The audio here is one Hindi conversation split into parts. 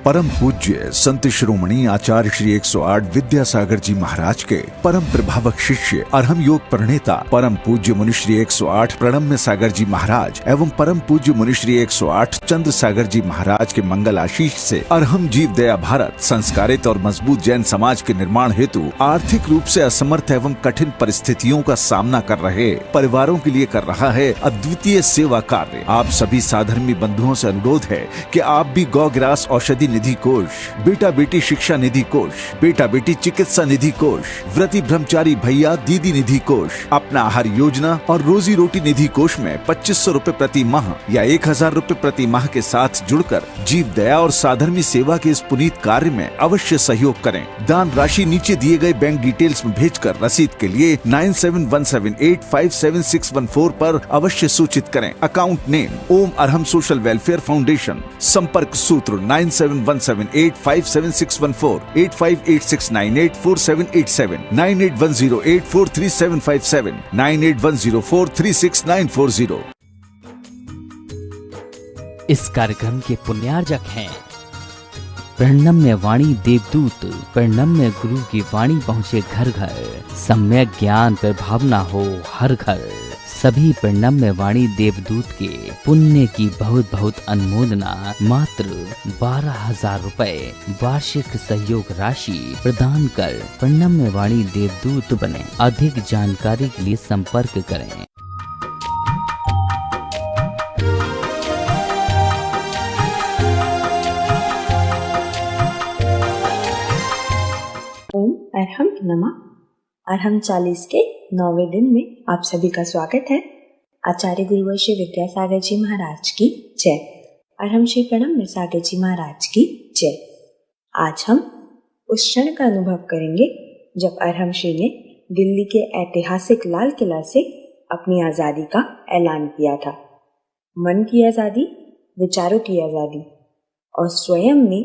परम पूज्य संत शिरोमणि आचार्य श्री 108 विद्यासागर जी महाराज के परम प्रभावक शिष्य अरहम योग प्रणेता परम पूज्य मुनि श्री 108 प्रणम्य सागर जी महाराज एवं परम पूज्य मुनि श्री 108 चंद्र सागर जी महाराज के मंगल आशीष से अरहम जीव दया भारत संस्कारित और मजबूत जैन समाज के निर्माण हेतु आर्थिक रूप से असमर्थ एवं कठिन परिस्थितियों का सामना कर रहे परिवारों के लिए कर रहा है अद्वितीय सेवा कार्य। आप सभी साधर्मी बंधुओं से अनुरोध है कि आप भी गौ ग्रास औषधि निधि कोष, बेटा बेटी शिक्षा निधि कोष, बेटा बेटी चिकित्सा निधि कोष, व्रती ब्रह्मचारी भैया दीदी निधि कोष, अपना आहार योजना और रोजी रोटी निधि कोष में 2500 रूपए प्रति माह या 1000 रूपए प्रति माह के साथ जुड़कर जीव दया और साधर्मी सेवा के इस पुनीत कार्य में अवश्य सहयोग करें। दान राशि नीचे दिए गए बैंक डिटेल्स में भेजकर रसीद के लिए 9717857614 पर अवश्य सूचित करें। अकाउंट नेम ओम अरहम सोशल वेलफेयर फाउंडेशन। संपर्क सूत्र 9717857614, 8586984787, 9810843757, 9810436940। इस कार्यक्रम के पुण्यार्जक हैं प्रणम्य वाणी देवदूत। प्रणम्य गुरु की वाणी पहुँचे घर घर, सम्यक ज्ञान पर भावना हो हर घर। सभी प्रणम्य वाणी देवदूत के पुण्य की बहुत बहुत अनुमोदना मात्र 12,000 रुपए वार्षिक सहयोग राशि प्रदान कर प्रणम्य वाणी देवदूत बने। अधिक जानकारी के लिए संपर्क करें। ओम अरहम नमः। अरहम 40 के 9वें दिन में आप सभी का स्वागत है। आचार्य गुरुवर श्री विद्यासागर जी महाराज की जय। अरहम श्री प्रणम्य सागर जी महाराज की जय। आज हम उस क्षण का अनुभव करेंगे जब अरहम श्री ने दिल्ली के ऐतिहासिक लाल किला से अपनी आजादी का ऐलान किया था। मन की आजादी, विचारों की आजादी और स्वयं ने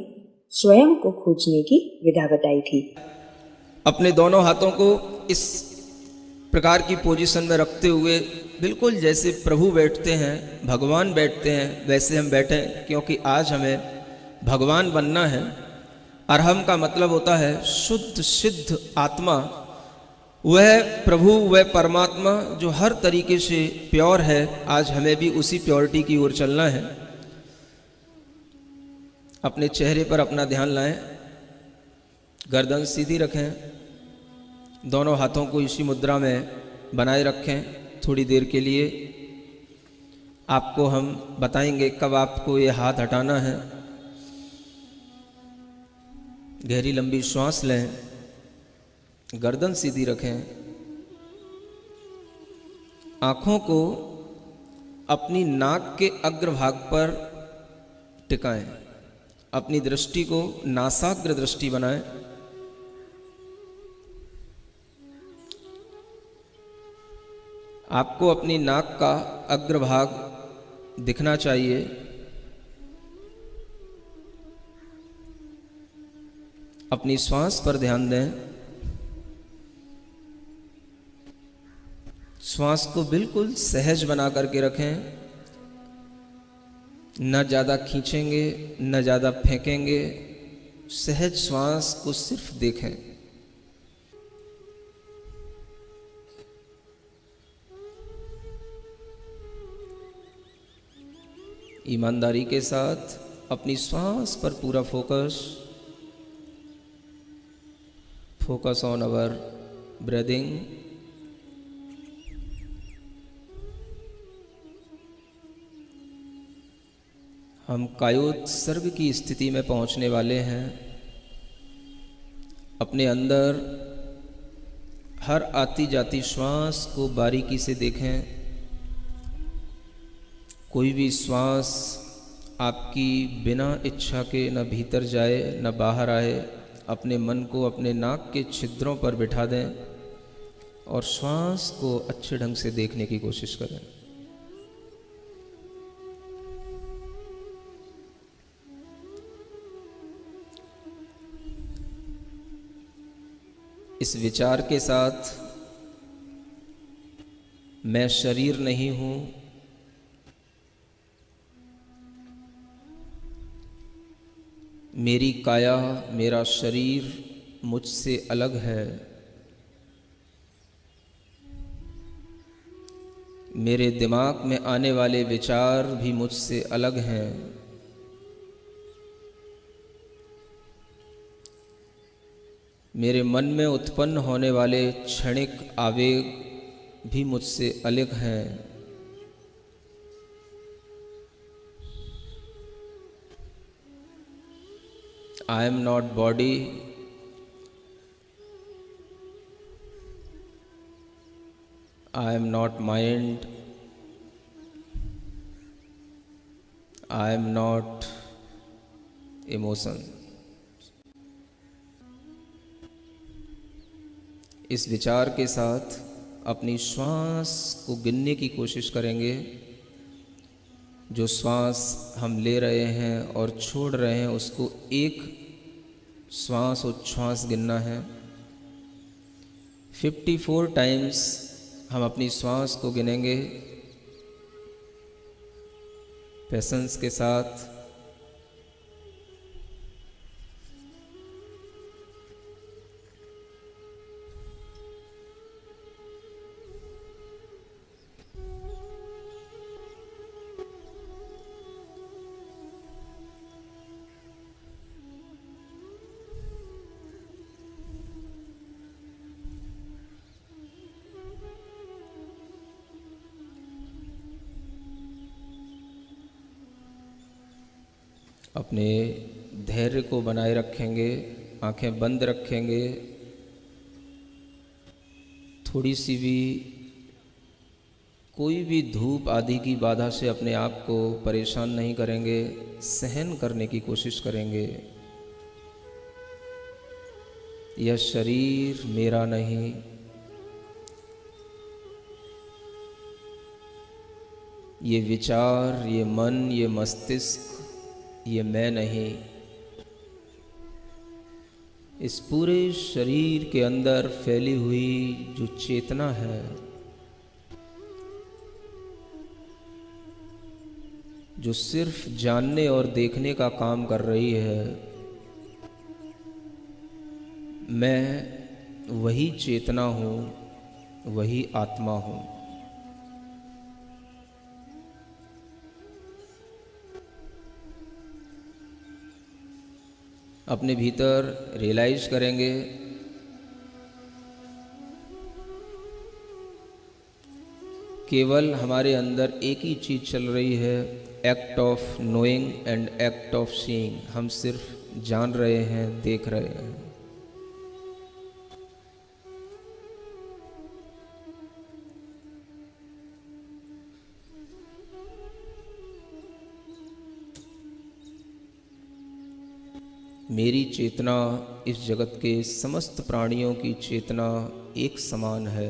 स्वयं को खोजने की विधा बताई थी। अपने दोनों हाथों को इस प्रकार की पोजीशन में रखते हुए बिल्कुल जैसे प्रभु बैठते हैं, भगवान बैठते हैं, वैसे हम बैठें, क्योंकि आज हमें भगवान बनना है। अरहम का मतलब होता है शुद्ध सिद्ध आत्मा। वह प्रभु, वह परमात्मा जो हर तरीके से प्योर है। आज हमें भी उसी प्योरिटी की ओर चलना है। अपने चेहरे पर अपना ध्यान लाएं, गर्दन सीधी रखें, दोनों हाथों को इसी मुद्रा में बनाए रखें। थोड़ी देर के लिए आपको हम बताएंगे कब आपको ये हाथ हटाना है। गहरी लंबी श्वास लें, गर्दन सीधी रखें, आंखों को अपनी नाक के अग्रभाग पर टिकाएं, अपनी दृष्टि को नासाग्र दृष्टि बनाएं। आपको अपनी नाक का अग्रभाग दिखना चाहिए। अपनी श्वास पर ध्यान दें। श्वास को बिल्कुल सहज बना करके रखें। न ज़्यादा खींचेंगे, न ज़्यादा फेंकेंगे। सहज श्वास को सिर्फ देखें। ईमानदारी के साथ अपनी श्वास पर पूरा फोकस ऑन अवर ब्रीदिंग। हम कायोत्सर्ग की स्थिति में पहुंचने वाले हैं। अपने अंदर हर आती जाती श्वास को बारीकी से देखें। कोई भी श्वास आपकी बिना इच्छा के न भीतर जाए न बाहर आए। अपने मन को अपने नाक के छिद्रों पर बिठा दें और श्वास को अच्छे ढंग से देखने की कोशिश करें। इस विचार के साथ, मैं शरीर नहीं हूं, मेरी काया, मेरा शरीर मुझसे अलग है। मेरे दिमाग में आने वाले विचार भी मुझसे अलग हैं। मेरे मन में उत्पन्न होने वाले क्षणिक आवेग भी मुझसे अलग हैं। I am not body, I am not mind, I am not emotion। इस विचार के साथ अपनी श्वास को गिनने की कोशिश करेंगे। जो श्वास हम ले रहे हैं और छोड़ रहे हैं उसको एक श्वास उच्छ्वास गिनना है। 54 टाइम्स हम अपनी श्वास को गिनेंगे पेशेंस के साथ। अपने धैर्य को बनाए रखेंगे, आंखें बंद रखेंगे। थोड़ी सी भी कोई भी धूप आदि की बाधा से अपने आप को परेशान नहीं करेंगे, सहन करने की कोशिश करेंगे। यह शरीर मेरा नहीं, ये विचार, ये मन, ये मस्तिष्क, ये मैं नहीं। इस पूरे शरीर के अंदर फैली हुई जो चेतना है, जो सिर्फ जानने और देखने का काम कर रही है, मैं वही चेतना हूँ, वही आत्मा हूँ। अपने भीतर रियलाइज करेंगे केवल हमारे अंदर एक ही चीज़ चल रही है, act of knowing and act of seeing. हम सिर्फ जान रहे हैं, देख रहे हैं। मेरी चेतना इस जगत के समस्त प्राणियों की चेतना एक समान है।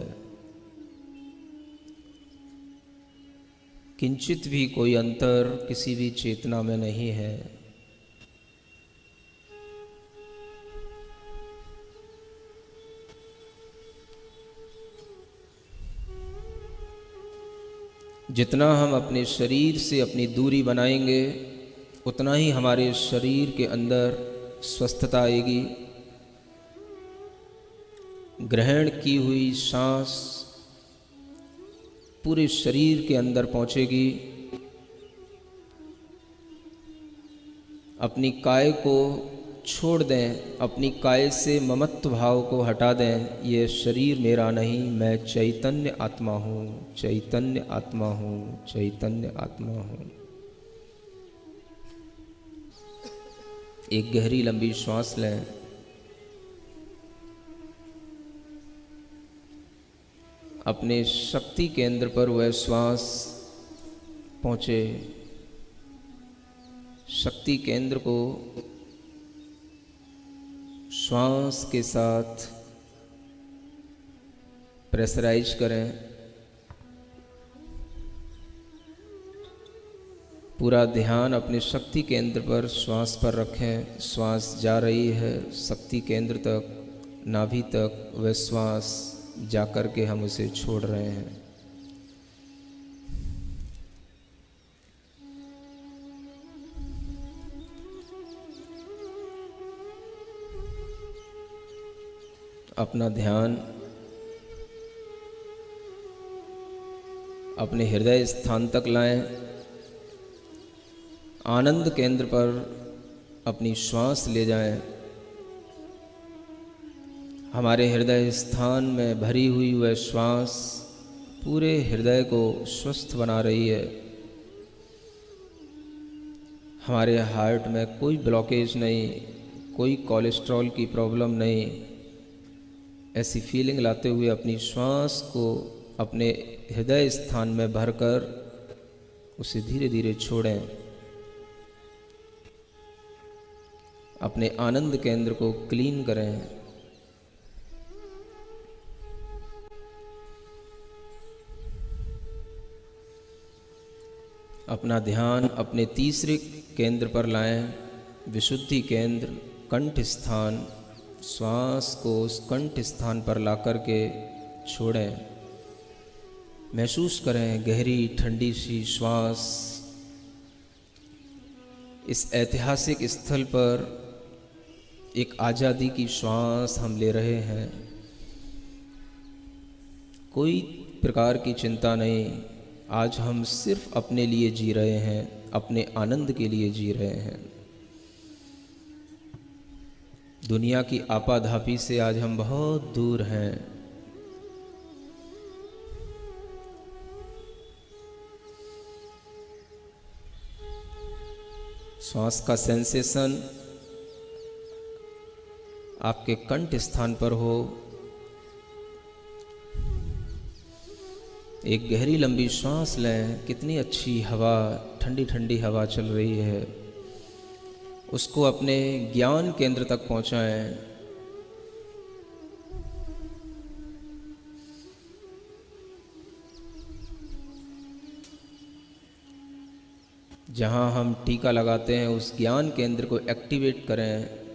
किंचित भी कोई अंतर किसी भी चेतना में नहीं है। जितना हम अपने शरीर से अपनी दूरी बनाएंगे, उतना ही हमारे शरीर के अंदर स्वस्थता आएगी। ग्रहण की हुई सांस पूरे शरीर के अंदर पहुंचेगी। अपनी काय को छोड़ दें, अपनी काय से ममत्व भाव को हटा दें। ये शरीर मेरा नहीं, मैं चैतन्य आत्मा हूँ, चैतन्य आत्मा हूँ, चैतन्य आत्मा हूँ। एक गहरी लंबी श्वास लें। अपने शक्ति केंद्र पर वह श्वास पहुँचे। शक्ति केंद्र को श्वास के साथ प्रेशराइज करें। पूरा ध्यान अपने शक्ति केंद्र पर श्वास पर रखें। श्वास जा रही है शक्ति केंद्र तक, नाभि तक। वह श्वास जाकर के हम उसे छोड़ रहे हैं। अपना ध्यान अपने हृदय स्थान तक लाएं। आनंद केंद्र पर अपनी श्वास ले जाएं। हमारे हृदय स्थान में भरी हुई वह श्वास पूरे हृदय को स्वस्थ बना रही है। हमारे हार्ट में कोई ब्लॉकेज नहीं, कोई कोलेस्ट्रॉल की प्रॉब्लम नहीं। ऐसी फीलिंग लाते हुए अपनी श्वास को अपने हृदय स्थान में भरकर उसे धीरे धीरे छोड़ें। अपने आनंद केंद्र को क्लीन करें। अपना ध्यान अपने तीसरे केंद्र पर लाएं, विशुद्धि केंद्र, कंठ स्थान। श्वास को उस कंठ स्थान पर ला करके छोड़ें। महसूस करें गहरी ठंडी सी श्वास। इस ऐतिहासिक स्थल पर एक आज़ादी की श्वास हम ले रहे हैं। कोई प्रकार की चिंता नहीं। आज हम सिर्फ अपने लिए जी रहे हैं, अपने आनंद के लिए जी रहे हैं। दुनिया की आपाधापी से आज हम बहुत दूर हैं। श्वास का सेंसेशन आपके कंठ स्थान पर हो। एक गहरी लंबी सांस लें। कितनी अच्छी हवा, ठंडी ठंडी हवा चल रही है। उसको अपने ज्ञान केंद्र तक पहुंचाएं। जहां हम टीका लगाते हैं उस ज्ञान केंद्र को एक्टिवेट करें।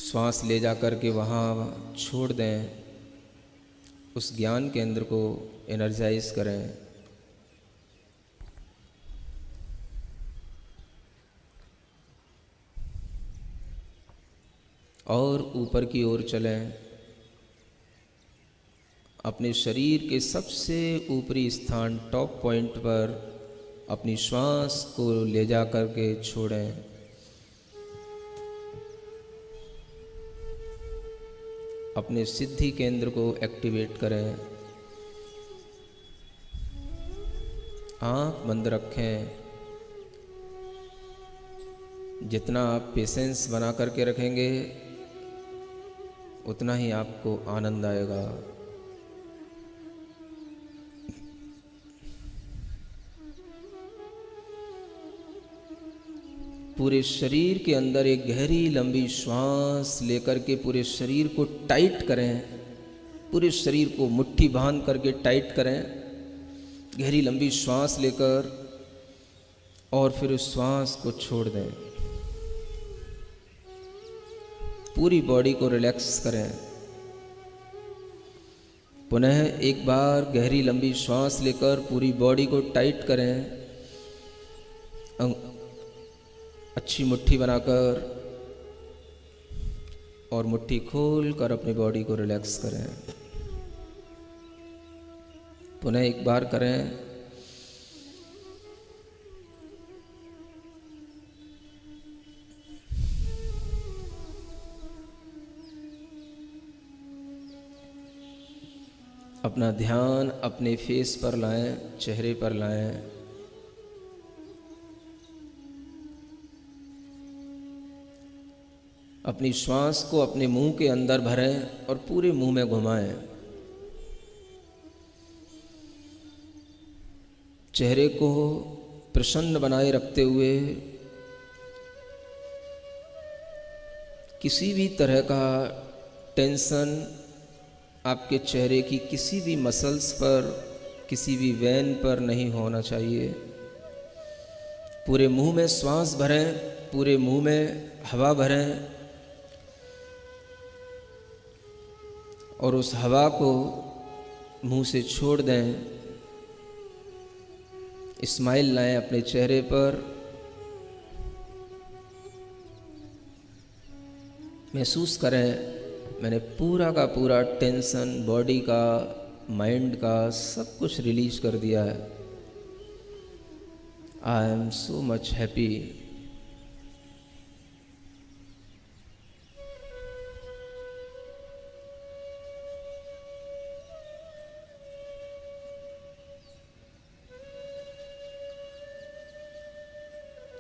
श्वास ले जा कर के वहाँ छोड़ दें। उस ज्ञान केंद्र को एनर्जाइज करें। और ऊपर की ओर चलें। अपने शरीर के सबसे ऊपरी स्थान टॉप पॉइंट पर अपनी श्वास को ले जा कर के छोड़ें। अपने सिद्धि केंद्र को एक्टिवेट करें। आंख बंद रखें। जितना आप पेशेंस बना करके रखेंगे उतना ही आपको आनंद आएगा। पूरे शरीर के अंदर एक गहरी लंबी श्वास लेकर के पूरे शरीर को टाइट करें। पूरे शरीर को मुट्ठी बांध करके टाइट करें। गहरी लंबी श्वास लेकर और फिर उस श्वास को छोड़ दें। पूरी बॉडी को रिलैक्स करें। पुनः एक बार गहरी लंबी श्वास लेकर पूरी बॉडी को टाइट करें। अच्छी मुट्ठी बनाकर और मुट्ठी खोल कर अपनी बॉडी को रिलैक्स करें। पुनः एक बार करें। अपना ध्यान अपने फेस पर लाएं, चेहरे पर लाएं। अपनी श्वास को अपने मुंह के अंदर भरें और पूरे मुंह में घुमाएं। चेहरे को प्रसन्न बनाए रखते हुए किसी भी तरह का टेंशन आपके चेहरे की किसी भी मसल्स पर, किसी भी वेन पर नहीं होना चाहिए। पूरे मुंह में श्वास भरें, पूरे मुंह में हवा भरें और उस हवा को मुंह से छोड़ दें। स्माइल लाएं अपने चेहरे पर। महसूस करें मैंने पूरा का पूरा टेंशन बॉडी का, माइंड का, सब कुछ रिलीज कर दिया है। I am so much happy.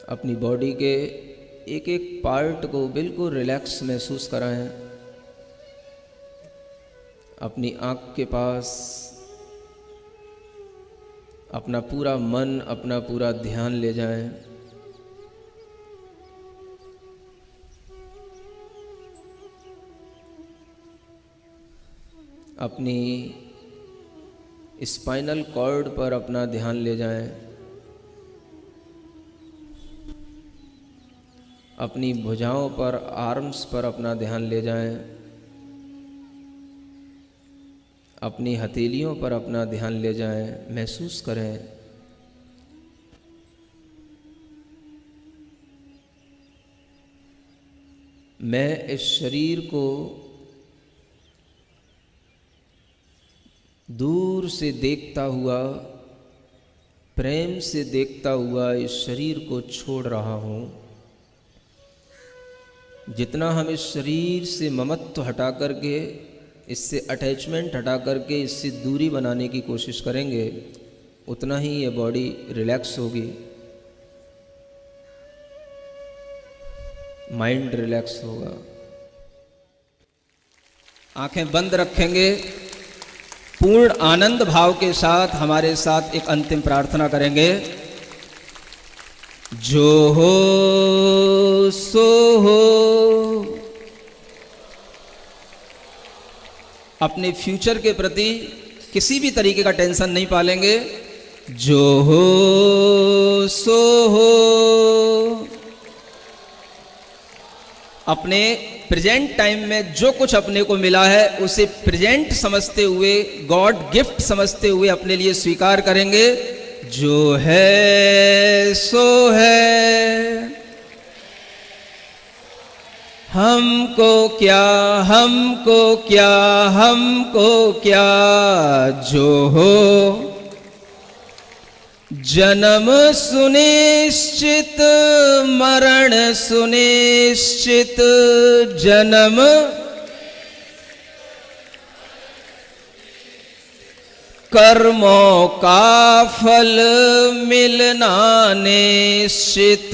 अपनी बॉडी के एक एक पार्ट को बिल्कुल रिलैक्स महसूस कराएं। अपनी आँख के पास अपना पूरा मन, अपना पूरा ध्यान ले जाएं। अपनी स्पाइनल कॉर्ड पर अपना ध्यान ले जाएं। अपनी भुजाओं पर, आर्म्स पर अपना ध्यान ले जाएं। अपनी हथेलियों पर अपना ध्यान ले जाएं। महसूस करें मैं इस शरीर को दूर से देखता हुआ, प्रेम से देखता हुआ इस शरीर को छोड़ रहा हूँ। जितना हम इस शरीर से ममत्व हटा करके, इससे अटैचमेंट हटा करके, इससे दूरी बनाने की कोशिश करेंगे, उतना ही ये बॉडी रिलैक्स होगी, माइंड रिलैक्स होगा। आंखें बंद रखेंगे, पूर्ण आनंद भाव के साथ हमारे साथ एक अंतिम प्रार्थना करेंगे। जो हो सो हो। अपने फ्यूचर के प्रति किसी भी तरीके का टेंशन नहीं पालेंगे। जो हो सो हो। अपने प्रेजेंट टाइम में जो कुछ अपने को मिला है उसे प्रेजेंट समझते हुए, गॉड गिफ्ट समझते हुए अपने लिए स्वीकार करेंगे। जो है सो है, हमको क्या, हमको क्या, हमको क्या। जो हो जन्म सुनिश्चित, मरण सुनिश्चित। जन्म कर्मों का फल मिलना निश्चित।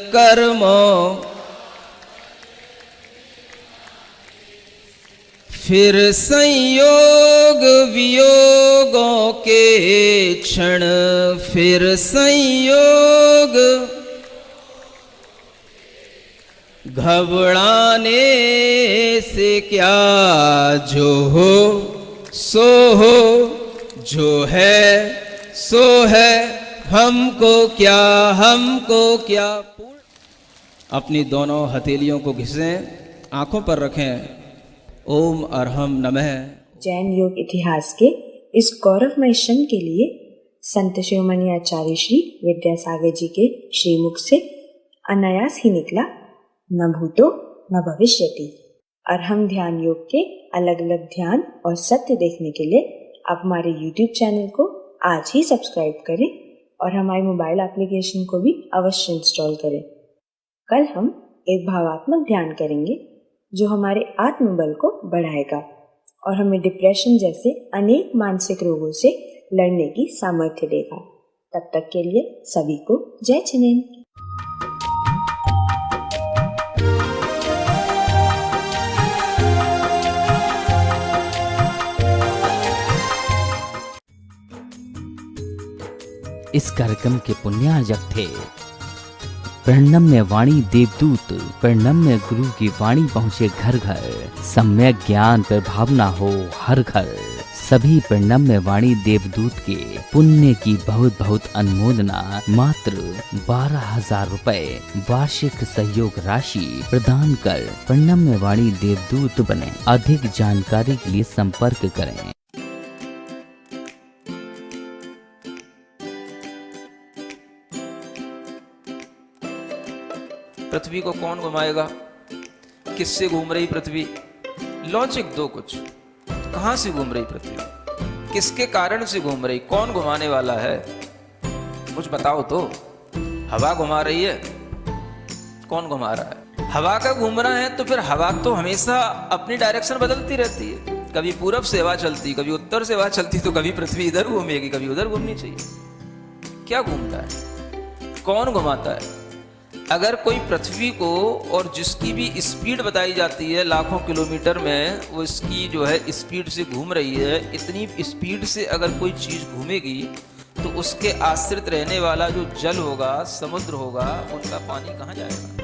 कर्मों फिर संयोग वियोगों के क्षण, फिर संयोग घबराने से क्या। जो हो सो हो, जो है सो है, हमको क्या, हमको क्या। अपनी दोनों हथेलियों को घिसें, आंखों पर रखें। ओम अर्हम नमः। जैन योग इतिहास के इस गौरवमय क्षण के लिए संत शिरोमणि आचार्य श्री विद्यासागर जी के श्रीमुख से अनायास ही निकला, न भूतो न भविष्यति। अर्हम ध्यान योग के अलग अलग ध्यान और सत्य देखने के लिए आप हमारे YouTube चैनल को आज ही सब्सक्राइब करें और हमारे मोबाइल एप्लीकेशन को भी अवश्य इंस्टॉल करें। कल हम एक भावात्मक ध्यान करेंगे जो हमारे आत्मबल को बढ़ाएगा और हमें डिप्रेशन जैसे अनेक मानसिक रोगों से लड़ने की सामर्थ्य देगा। तब तक के लिए सभी को जय चिनेन। इस कार्यक्रम के पुण्यार्जक थे प्रणम्य वाणी देवदूत। प्रणम्य गुरु की वाणी पहुँचे घर घर, सम्यक ज्ञान पर भावना हो हर घर। सभी प्रणम्य वाणी देवदूत के पुण्य की बहुत बहुत अनुमोदना। मात्र 12,000 रुपए वार्षिक सहयोग राशि प्रदान कर प्रणम्य वाणी देवदूत बने। अधिक जानकारी के लिए संपर्क करें। पृथ्वी को कौन घुमाएगा? किससे घूम रही पृथ्वी? लॉजिक दो कुछ। कहां से घूम रही पृथ्वी, किसके कारण से घूम रही, कौन घुमाने वाला है, कुछ बताओ तो। हवा घुमा रही है, कौन घुमा रहा है? हवा का घूमना है तो फिर हवा तो हमेशा अपनी डायरेक्शन बदलती रहती है। कभी पूरब से हवा चलती, कभी उत्तर से हवा चलती, तो कभी पृथ्वी इधर घूमेगी, कभी उधर घूमनी चाहिए। क्या घूमता है, कौन घुमाता है? अगर कोई पृथ्वी को, और जिसकी भी स्पीड बताई जाती है लाखों किलोमीटर में, वो इसकी जो है स्पीड से घूम रही है, इतनी स्पीड से अगर कोई चीज़ घूमेगी तो उसके आश्रित रहने वाला जो जल होगा, समुद्र होगा, उनका पानी कहाँ जाएगा?